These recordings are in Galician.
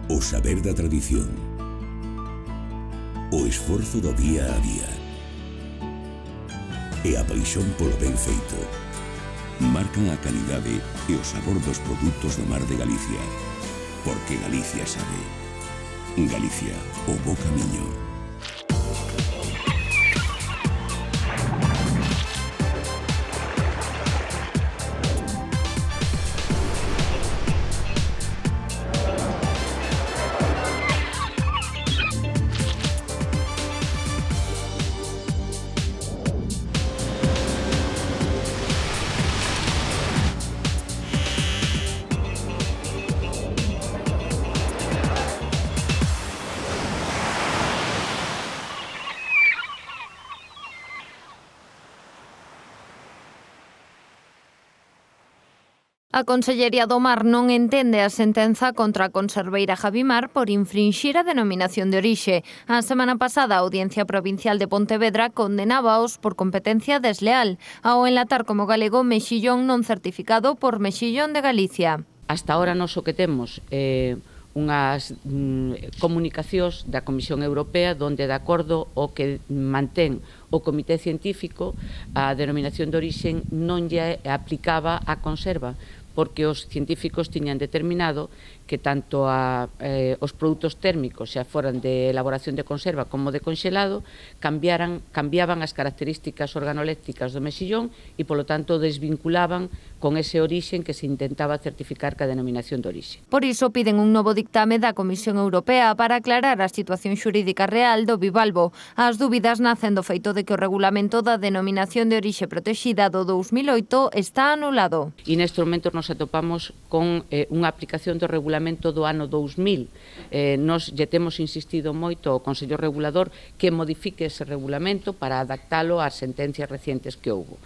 O saber da tradición. O esforzo do día a día. E a paixón polo ben feito. Marcan a calidade e o sabor dos produtos do mar de Galicia. Porque Galicia sabe. Galicia, o bo camiño. A Consellería do Mar non entende a sentenza contra a conserveira Javimar por infringir a denominación de orixe. A semana pasada, a Audiencia Provincial de Pontevedra condenábaos por competencia desleal ao enlatar como galego mexillón non certificado por Mexillón de Galicia. Hasta ahora nos o que temos unhas comunicacións da Comisión Europea donde, de acordo ao que mantén o Comité Científico, a denominación de orixe non lle aplicaba a conserva, porque os científicos tiñan determinado que tanto os produtos térmicos, xa foran de elaboración de conserva como de conxelado, cambiaban as características organoléctricas do mexillón e, polo tanto, desvinculaban con ese orixen que se intentaba certificar ca denominación de orixe. Por iso piden un novo dictame da Comisión Europea para aclarar a situación xurídica real do bivalvo. As dúbidas nacen do feito de que o regulamento da denominación de orixe protexida do 2008 está anulado. E nestes momentos nos atopamos con unha aplicación do regulamento do ano 2000. Nos lle temos insistido moito ao Consello Regulador que modifique ese regulamento para adaptalo ás sentencias recientes que houbo.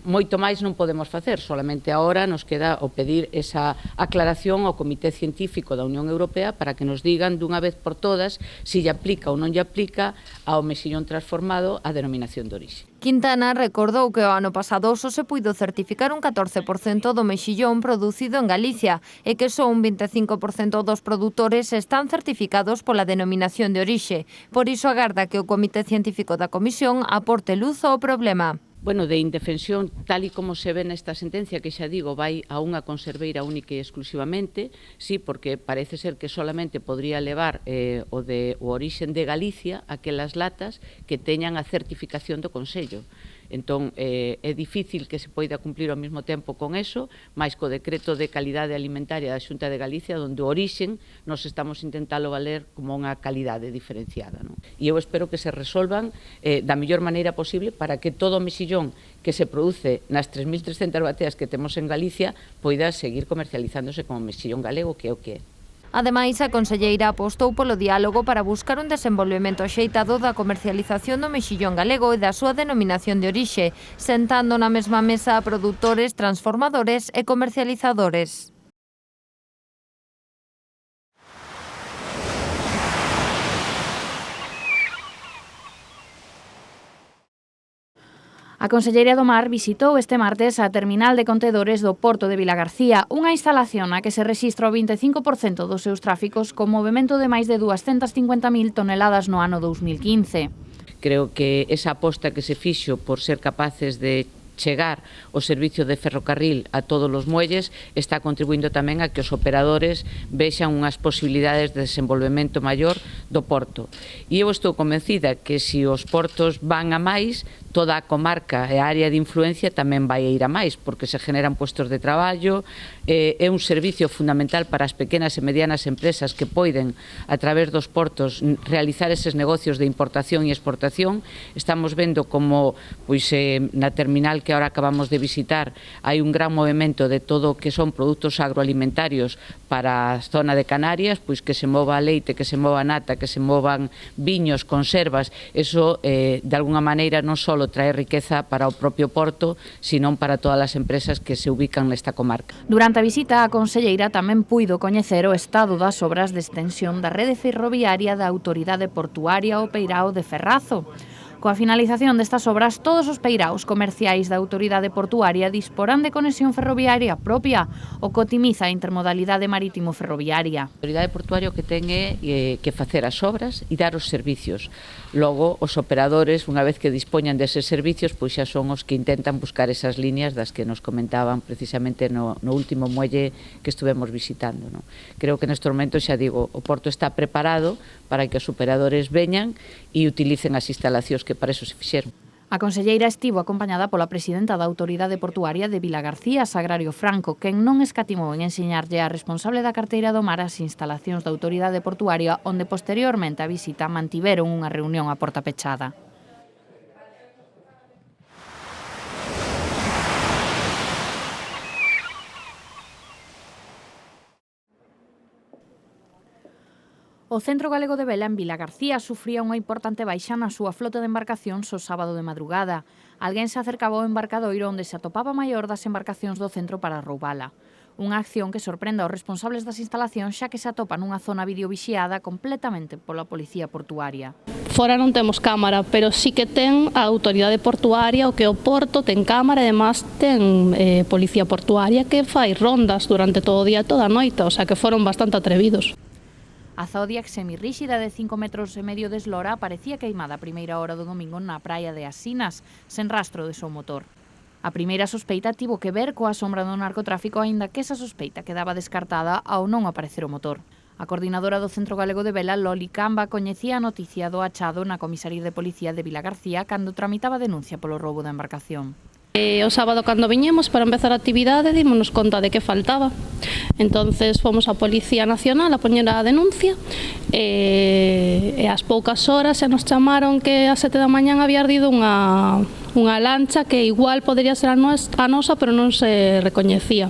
Moito máis non podemos facer, solamente agora nos queda o pedir esa aclaración ao Comité Científico da Unión Europea para que nos digan dunha vez por todas se lle aplica ou non lle aplica ao mexillón transformado a denominación de orixe. Quintana recordou que o ano pasado só se puido certificar un 14% do mexillón producido en Galicia e que só un 25% dos produtores están certificados pola denominación de orixe. Por iso agarda que o Comité Científico da Comisión aporte luz ao problema. Bueno, de indefensión, tal e como se ve nesta sentencia, que xa digo, vai a unha conserveira única e exclusivamente, sí, porque parece ser que solamente podría levar o orixen de Galicia aquelas latas que teñan a certificación do Consello. Entón, é difícil que se poida cumplir ao mesmo tempo con eso, máis co decreto de calidade alimentaria da Xunta de Galicia, onde o orixen nos estamos intentando valer como unha calidade diferenciada. E eu espero que se resolvan da mellor maneira posible para que todo o mexillón que se produce nas 3.300 bateas que temos en Galicia poida seguir comercializándose como mexillón galego, que é o que é. Ademais, a conselleira apostou polo diálogo para buscar un desenvolvemento axeitado da comercialización do mexillón galego e da súa denominación de orixe, sentando na mesma mesa a produtores, transformadores e comercializadores. A Consellería do Mar visitou este martes a terminal de contedores do Porto de Vilagarcía, unha instalación na que se rexistra o 25% dos seus tráficos con movimento de máis de 250.000 toneladas no ano 2015. Creo que esa aposta que se fixo por ser capaces de chegar o servicio de ferrocarril a todos os muelles está contribuindo tamén a que os operadores vexan unhas posibilidades de desenvolvemento maior do porto. E eu estou convencida que se os portos van a máis, toda a comarca e a área de influencia tamén vai a ir a máis, porque se generan puestos de traballo, é un servicio fundamental para as pequenas e medianas empresas que poiden, a través dos portos, realizar eses negocios de importación e exportación. Estamos vendo como na terminal que ahora acabamos de visitar hai un gran movimento de todo o que son produtos agroalimentarios para a zona de Canarias, pois que se mova leite, que se mova nata, que se movan viños, conservas. Eso, de alguna maneira, non só trae riqueza para o propio porto, sino para todas as empresas que se ubican nesta comarca. Durante a visita, a conselleira tamén puido coñecer o estado das obras de extensión da rede ferroviaria da Autoridade Portuaria o Peirao de Ferrazo. Coa finalización destas obras, todos os peiraos comerciais da Autoridade Portuaria disporán de conexión ferroviaria propia, o que optimiza a intermodalidade marítimo-ferroviaria. A Autoridade Portuaria o que ten é que facer as obras e dar os servicios. Logo, os operadores, unha vez que dispoñan deses servicios, pois xa son os que intentan buscar esas líneas das que nos comentaban precisamente no último muelle que estuvemos visitando. Non? Creo que neste momento, xa digo, o porto está preparado para que os operadores veñan e utilicen as instalacións que para eso se fixeron. A conselleira estivo acompañada pola presidenta da Autoridade Portuaria de Vilagarcía, Sagrario Franco, quen non escatimou en enseñarlle á responsable da carteira do mar as instalacións da Autoridade Portuaria, onde posteriormente a visita mantiveron unha reunión a porta pechada. O Centro Galego de Vela en Vilagarcía sufría unha importante baixa na súa flota de embarcacións o sábado de madrugada. Alguén se acercaba ao embarcadoiro onde se atopaba a maior das embarcacións do centro para roubala. Unha acción que sorprende aos responsables das instalacións xa que se atopa nunha zona videovixiada completamente pola Policía Portuaria. Fora non temos cámara, pero sí que ten a Autoridade Portuaria, o que o Porto ten cámara e además ten Policía Portuaria que fai rondas durante todo o día e toda a noite, o sea que foron bastante atrevidos. A Zodiac semirríxida de 5,5 metros de eslora aparecía queimada a primeira hora do domingo na praia de Asinas, sen rastro de seu motor. A primeira sospeita tivo que ver coa sombra do narcotráfico, aínda que esa sospeita quedaba descartada ao non aparecer o motor. A coordinadora do Centro Galego de Vela, Loli Camba, coñecía a noticia do achado na comisaría de policía de Vilagarcía cando tramitaba denuncia polo roubo da embarcación. O sábado cando viñemos para empezar a actividade dímonos conta de que faltaba. Entonces fomos á Policía Nacional a poñer a denuncia e ás poucas horas xa nos chamaron que a 7 da mañán había ardido unha lancha que igual podería ser a nosa, pero non se recoñecía.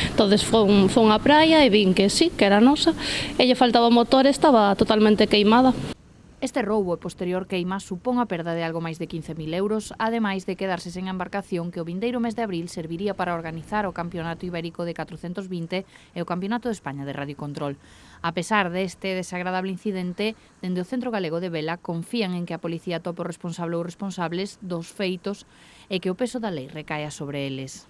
Entonces fon á praia e vin que sí, que era a nosa, e lle faltaba o motor e estaba totalmente queimada. Este roubo e posterior queima supón a perda de algo máis de 15.000 euros, ademais de quedarse sen embarcación que o vindeiro mes de abril serviría para organizar o Campeonato Ibérico de 420 e o Campeonato de España de Radiocontrol. A pesar deste desagradable incidente, dende o Centro Galego de Vela confían en que a policía tope o responsable ou responsables dos feitos e que o peso da lei recaia sobre eles.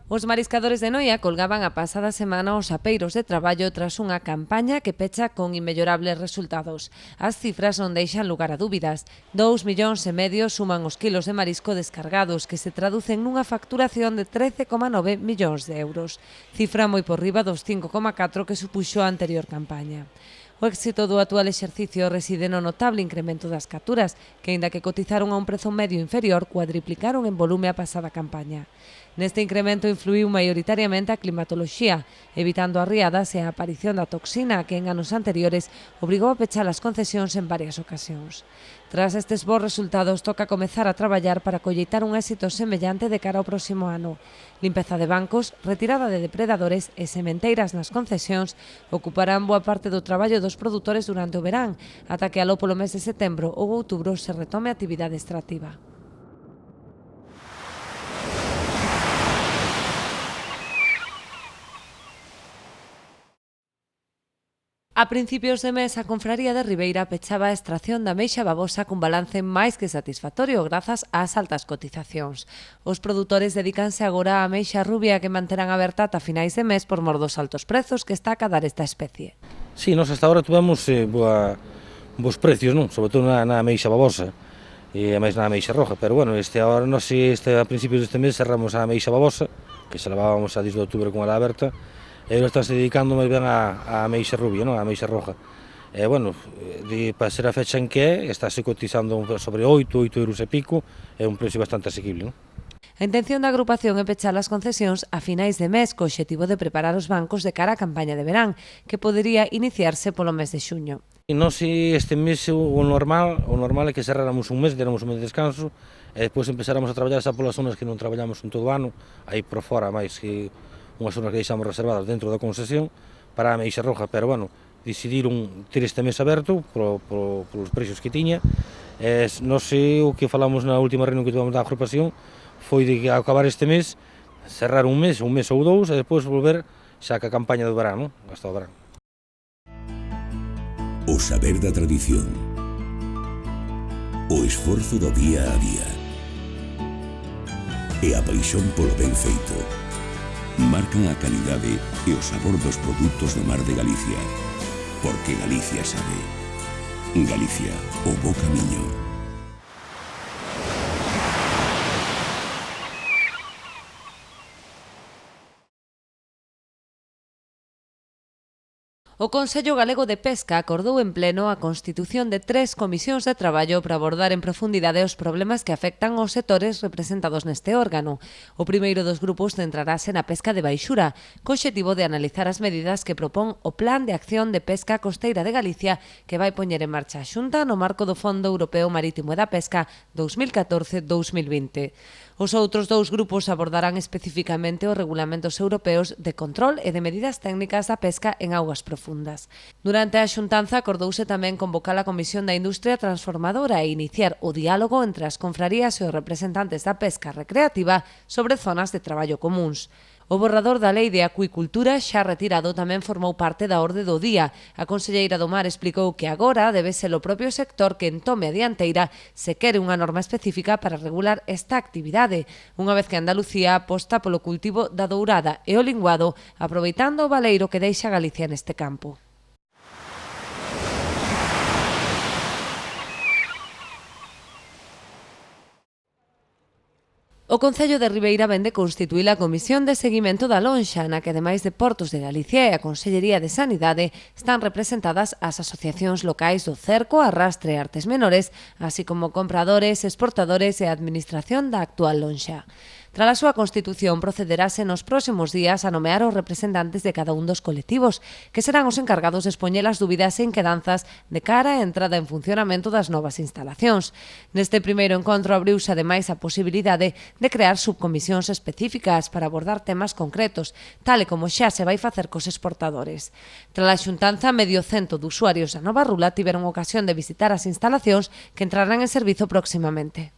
Os mariscadores de Noia colgaban a pasada semana os apeiros de traballo tras unha campaña que pecha con inmellorables resultados. As cifras non deixan lugar a dúbidas. 2,5 millóns suman os kilos de marisco descargados, que se traducen nunha facturación de 13,9 millóns de euros. Cifra moi por riba dos 5,4 que supuxo a anterior campaña. O éxito do actual exercicio reside no notable incremento das capturas, que, aínda que cotizaron a un prezo medio inferior, cuadriplicaron en volume a pasada campaña. Neste incremento influiu maioritariamente a climatoloxía, evitando as riadas e a aparición da toxina que en anos anteriores obrigou a pechar as concesións en varias ocasións. Tras estes bons resultados, toca comezar a traballar para colleitar un éxito semellante de cara ao próximo ano. Limpeza de bancos, retirada de depredadores e sementeiras nas concesións ocuparán boa parte do traballo dos produtores durante o verán, ata que aló polo mes de setembro ou outubro se retome a actividade extractiva. A principios de mes, a Confraría de Ribeira pechaba a extracción da ameixa babosa cun balance máis que satisfactorio grazas ás altas cotizacións. Os produtores dedícanse agora á ameixa rubia que manterán aberta ata finais de mes por mor dos altos prezos que está a cadar esta especie. Sí, nós hasta ahora tuvemos bons precios, non? Sobre todo na ameixa babosa e a máis na ameixa roja, pero bueno, a principios deste mes cerramos a ameixa babosa, que se levábamos a 10 de outubro con ela aberta, e agora estánse dedicando máis ben a ameixa rubia, non? A ameixa roja. E, bueno, para ser a fecha en que estáse cotizando sobre 8 euros e pico, é un precio bastante asequible, non? A intención da agrupación é pechar as concesións a finais de mes co obxectivo de preparar os bancos de cara á campaña de verán, que podería iniciarse polo mes de xuño. E nós este mes o normal é que cerráramos un mes, déramos un mes de descanso, e depois empezáramos a traballar xa polas zonas que non traballamos en todo o ano, aí por fora máis que unhas zonas que deixamos reservadas dentro da concesión para a ameixa roja, pero bueno, decidiron ter este mes aberto polos precios que tiña. Nós o que falamos na última reunión que tivemos da agrupación foi de que ao acabar este mes cerrar un mes ou dous, e despois volver xa que a campaña do verán, hasta o verán. O saber da tradición, o esforzo do día a día e a paixón polo ben feito marcan a calidade e o sabor dos produtos do mar de Galicia, porque Galicia sabe. Galicia, o bo camiño. O Consello Galego de Pesca acordou en pleno a constitución de 3 comisións de traballo para abordar en profundidade os problemas que afectan aos sectores representados neste órgano. O primeiro dos grupos centrarase na pesca de baixura, co obxectivo de analizar as medidas que propón o Plan de Acción de Pesca Costeira de Galicia que vai poñer en marcha a Xunta no marco do Fondo Europeo Marítimo e da Pesca 2014-2020. Os outros dous grupos abordarán especificamente os regulamentos europeos de control e de medidas técnicas da pesca en augas profundas. Durante a xuntanza acordouse tamén convocar a Comisión da Industria Transformadora e iniciar o diálogo entre as confrarías e os representantes da pesca recreativa sobre zonas de traballo comuns. O borrador da Lei de Acuicultura xa retirado tamén formou parte da orde do día. A conselleira do Mar explicou que agora debe ser o propio sector que tome a dianteira se quere unha norma específica para regular esta actividade, unha vez que Andalucía aposta polo cultivo da dourada e o linguado, aproveitando o baleiro que deixa Galicia neste campo. O Concello de Ribeira vén de constituír a Comisión de Seguimento da Lonxa, na que, ademais de Portos de Galicia e a Consellería de Sanidade, están representadas as asociacións locais do Cerco, Arrastre e Artes Menores, así como compradores, exportadores e a administración da actual lonxa. Tras a súa constitución, procederase nos próximos días a nomear os representantes de cada un dos colectivos, que serán os encargados de expoñer as dúbidas e inquedanzas de cara á entrada en funcionamento das novas instalacións. Neste primeiro encontro abriuse ademais a posibilidade de crear subcomisións específicas para abordar temas concretos, tal e como xa se vai facer cos exportadores. Tras a xuntanza, medio cento de usuarios da Nova Rula tiveron ocasión de visitar as instalacións que entrarán en servizo próximamente.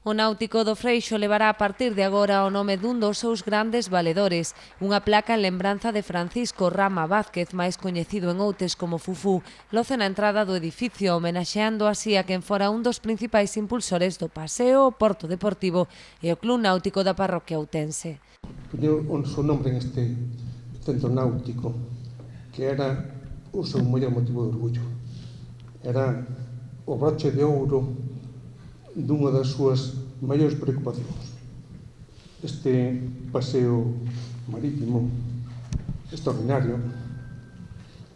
O Náutico do Freixo levará a partir de agora o nome dun dos seus grandes valedores, unha placa en lembranza de Francisco Rama Vázquez, máis coñecido en Outes como Fufú, loce na entrada do edificio, homenaxeando así a quen fora un dos principais impulsores do paseo, o Porto Deportivo e o Club Náutico da parroquia outense. Poñeu o seu nombre en este centro náutico, que era o seu maior motivo de orgullo. Era o broche de ouro dunha das súas maiores preocupacións. Este paseo marítimo extraordinario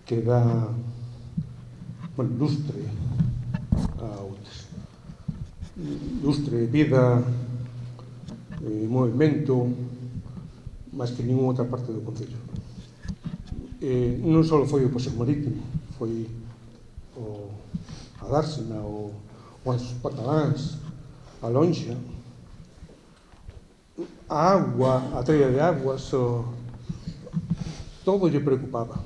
que dá lustre a Outes. Lustre, vida, movimento, máis que ninguna outra parte do concello. Non só foi o paseo marítimo, foi a dársena, os pataláns, a lonxa, a agua, a trea de aguas, todo lle preocupaba.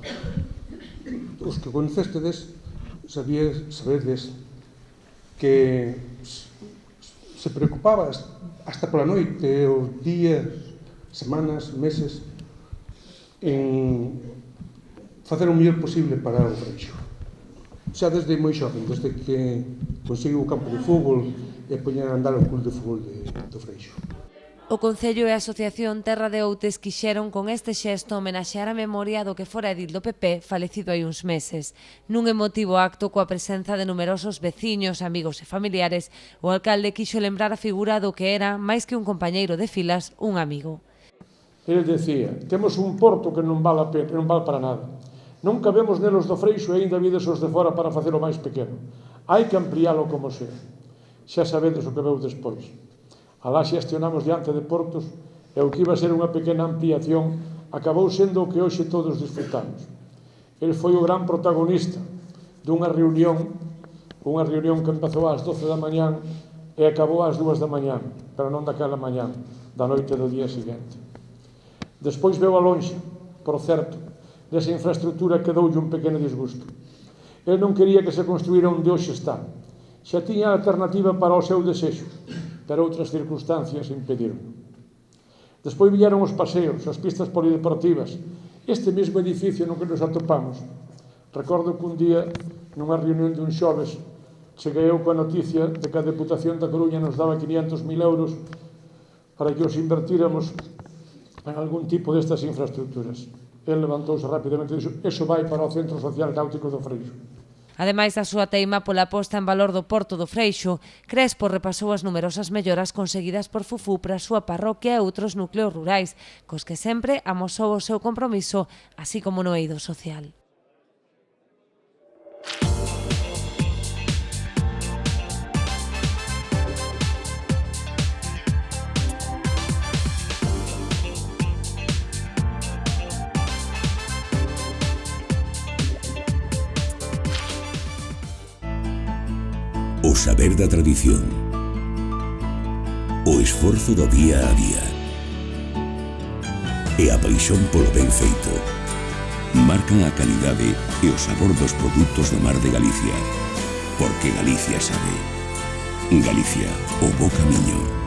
Os que conocestedes sabedes que se preocupaba hasta pola noite, os días, semanas, meses, en facer o mellor posible para o Freixo. Xa desde moi xoven, desde que conseguiu o campo de fútbol e poñer a andar o club de fútbol do Freixo. O Concello e a Asociación Terra de Outes quixeron con este xesto homenaxear a memoria do que fora edil do PP falecido hai uns meses. Nun emotivo acto coa presenza de numerosos veciños, amigos e familiares, o alcalde quixo lembrar a figura do que era, máis que un compañeiro de filas, un amigo. Ele decía, temos un porto que non vale a pena, non vale para nada. Non cabemos nelos do Freixo e aínda vides os de fora para facelo máis pequeno. Hai que ampliálo como sea. Xa sabedes o que veu despois. Alá xestionamos diante de portos e o que iba a ser unha pequena ampliación acabou sendo o que hoxe todos disfrutamos. El foi o gran protagonista dunha reunión que empezou ás 12 da mañán e acabou ás 2 da mañán, pero non daquela mañán, da noite do día seguinte. Despois veu a lonxa, por certo, desa infraestructura que doulle un pequeno disgusto. El non quería que se construíra onde hoxe está. Xa tiña alternativa para o seu desexo, pero outras circunstancias impediron. Despois vieron os paseos, as pistas polideportivas, este mesmo edificio no que nos atopamos. Recordo que un día, nunha reunión dun xoves, cheguei eu coa noticia de que a Deputación da Coruña nos daba 500.000 euros para que os invertíramos en algún tipo destas infraestructuras. El levantouse rapidamente e dixo: "Eso vai para o Centro Social Cáutico do Freixo". Ademais da súa teima pola posta en valor do Porto do Freixo, Crespo repasou as numerosas melloras conseguidas por Fufú para a súa parroquia e outros núcleos rurais, cos que sempre amosou o seu compromiso, así como no eido social. O saber da tradición, o esforzo do día a día e a paixón polo ben feito marcan a calidade e o sabor dos produtos do mar de Galicia, porque Galicia sabe. Galicia, o bo camiño.